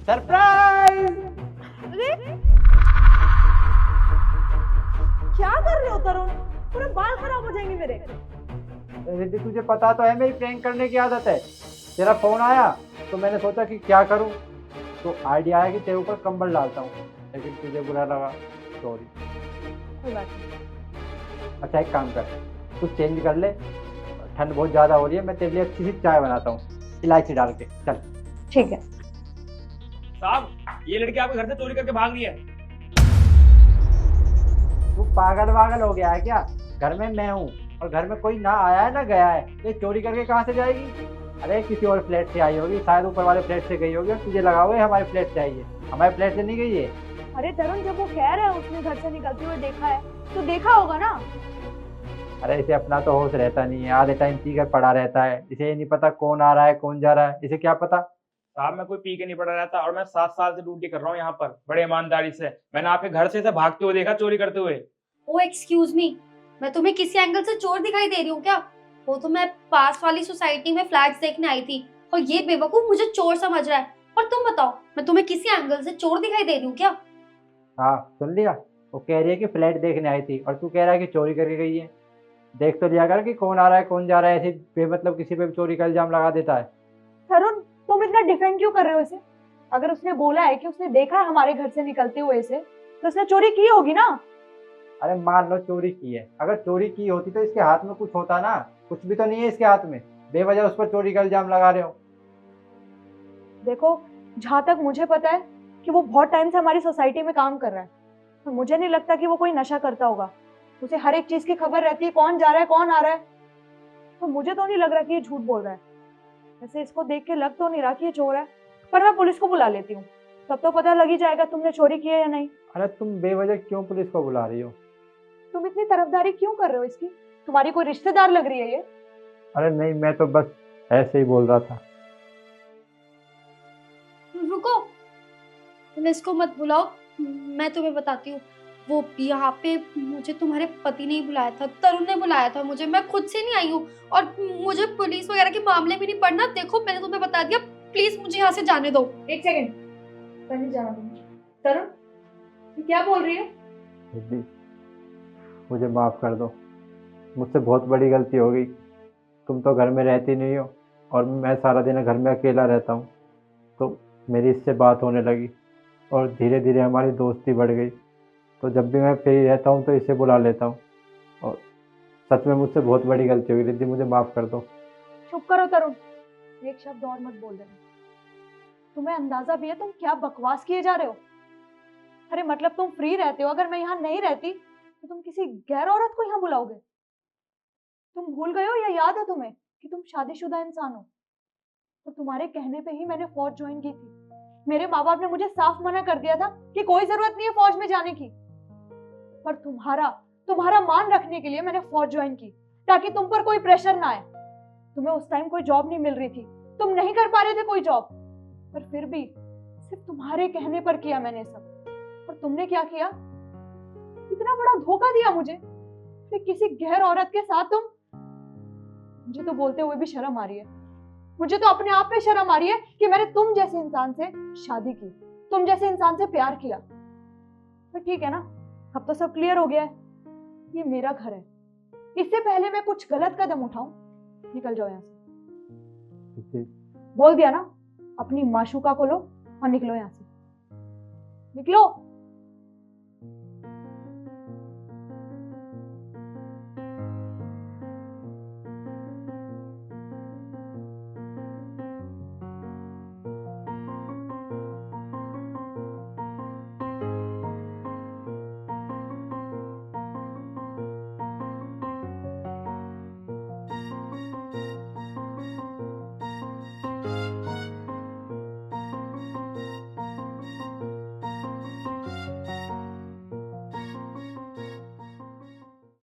Surprise. अरे क्या कर रहे हो तरुण? पूरे बाल खराब हो जाएंगे मेरे। रिद्धि तुझे पता तो है मेरी प्रैंक करने की आदत है। तेरा फोन आया तो मैंने सोचा कि क्या करूं, तो आइडिया आया कि तेरे ऊपर कंबल डालता हूं, लेकिन तुझे बुरा लगा, सॉरी। कोई बात नहीं। अच्छा एक काम कर, तू चेंज कर ले, ठंड बहुत ज्यादा हो रही है, मैं तेरे लिए अच्छी सी चाय बनाता हूँ इलायची डाल के, चल। ठीक है। साहब, ये लड़की आपके घर से चोरी करके भाग रही है। तू पागल वागल हो गया है क्या? घर में मैं हूँ और घर में कोई ना आया है ना गया है, तो ये चोरी करके कहाँ से जाएगी? अरे किसी और फ्लैट से आई होगी, शायद ऊपर वाले फ्लैट से गई होगी और तुझे लगा हुआ है हमारे फ्लैट से आई है। हमारे फ्लैट से नहीं गई है। अरे तरुण, जब वो कह रहा है उसने घर से निकलते हुए देखा है तो देखा होगा ना। अरे इसे अपना तो होश रहता नहीं है, आधे टाइम पी कर पड़ा रहता है, इसे ये नहीं पता कौन आ रहा है कौन जा रहा है, इसे क्या पता। साहब, मैं कोई पी के नहीं पड़ा रहता और मैं 7 साल से ड्यूटी कर रहा हूँ यहाँ पर बड़े ईमानदारी से। मैंने आपके घर से इसे भागते हुए देखा, चोरी करते हुए। ओ एक्सक्यूज मी, मैं तुम्हें किसी एंगल से चोर दिखाई दे रही हूँ क्या? वो तो मैं पास वाली सोसाइटी में फ्लैट्स देखने आई थी और ये बेवकूफ मुझे चोर समझ रहा है। और तुम बताओ, मैं तुम्हें किसी एंगल से चोर दिखाई दे रही हूँ क्या? हाँ सुन लिया, वो कह रही है कि फ्लैट देखने आई थी और तू कह रहा है कि चोरी करके गई है। देख तो लिया कर कि कौन आ रहा है कौन जा रहा है, ऐसे बेमतलब किसी पे भी चोरी का इल्जाम लगा देता है। तरुण, तुम इतना डिफेंड क्यों कर रहे हो इसे? अगर उसने बोला है कि उसने देखा है हमारे घर से निकलते हुए इसे, तो उसने चोरी की होगी ना। अरे मान लो चोरी की है, अगर चोरी की होती तो इसके हाथ में कुछ होता ना, कुछ भी तो नहीं है इसके हाथ में, बेवजह उस पर चोरी का इल्जाम लगा रहे हो। देखो, जहां तक मुझे पता है कि वो बहुत टाइम से हमारी सोसाइटी में काम कर रहा है, तो मुझे नहीं लगता कि वो कोई नशा करता होगा। उसे हर एक चीज की खबर रहती है, कौन जा रहा है कौन आ रहा है। तो मुझे तो नहीं लग रहा कि ये झूठ बोल रहा है। वैसे इसको देख के लग तो नहीं रहा कि ये चोर है, पर मैं पुलिस को बुला लेती हूँ, तब तो पता लग ही जाएगा तुमने चोरी की है या नहीं। अरे तुम बेवजह क्यों पुलिस को बुला रही हो? तुम इतनी तरफदारी क्यों कर रहे हो इसकी? तुम्हारी कोई रिश्तेदार लग रही है ये। अरे नहीं, मैं तो बस ऐसे ही बोल रहा था। रुको, तुम इसको मत बुलाओ, मैं तुम्हें बताती हूँ। वो यहाँ पे मुझे तुम्हारे पति ने ही बुलाया था, तरुण ने बुलाया था मुझे, मैं खुद से नहीं आई हूँ। और मुझे पुलिस वगैरह के मामले में नहीं पड़ना। देखो, मैंने तुम्हें बता दिया, प्लीज मुझे यहाँ से जाने दो। एक सेकंड, कहीं जाना तुम। तरुण, ये क्या बोल रही है? दीदी मुझे माफ कर दो, मुझसे बहुत बड़ी गलती हो गई। तुम तो घर में रहती नहीं हो और मैं सारा दिन घर में अकेला रहता हूँ, तो मेरी इससे बात होने लगी और धीरे धीरे हमारी दोस्ती बढ़ गई। तो जब भी मैं फ्री रहता हूँ तो इसे बुला लेता हूँ, और सच में मुझसे बहुत बड़ी गलती हो गई दीदी, मुझे माफ़ कर दो। चुप करो तरुण, एक शब्द और मत बोल देना। तुम्हें अंदाजा भी है तुम क्या बकवास किए जा रहे हो? अरे मतलब तुम फ्री रहते हो, अगर मैं यहाँ नहीं रहती तो तुम किसी गैर औरत को यहाँ बुलाओगे? तुम भूल गए हो या याद है तुम्हें कि तुम शादीशुदा इंसान हो? तो तुम्हारे कहने पे ही मैंने फौज ज्वाइन की थी। मेरे माँ बाप ने मुझे साफ मना कर दिया था कि कोई जरूरत नहीं है फौज में जाने की, पर तुम्हारा तुम्हारा मान रखने के लिए मैंने फौज ज्वाइन की, ताकि तुम पर कोई प्रेशर ना आए। तुम्हें उस टाइम कोई जॉब नहीं मिल रही थी, तुम नहीं कर पा रहे थे कोई जॉब, पर फिर भी सिर्फ तुम्हारे कहने पर किया मैंने सब। और तुमने क्या किया? इतना बड़ा धोखा दिया मुझे, फिर किसी गैर औरत के साथ तुम। मुझे तो बोलते हुए भी शर्म आ रही है। मुझे तो अपने आप पे शर्म आ रही है कि मैंने तुम जैसे इंसान से शादी की, तुम जैसे इंसान से प्यार किया। पर ठीक है ना, अब तो सब क्लियर हो गया है। ये मेरा घर है, इससे पहले मैं कुछ गलत कदम उठाऊं, निकल जाओ यहाँ से। दीदी बोल दिया ना, अपनी माशूका को लो और निकलो यहाँ से, निकलो।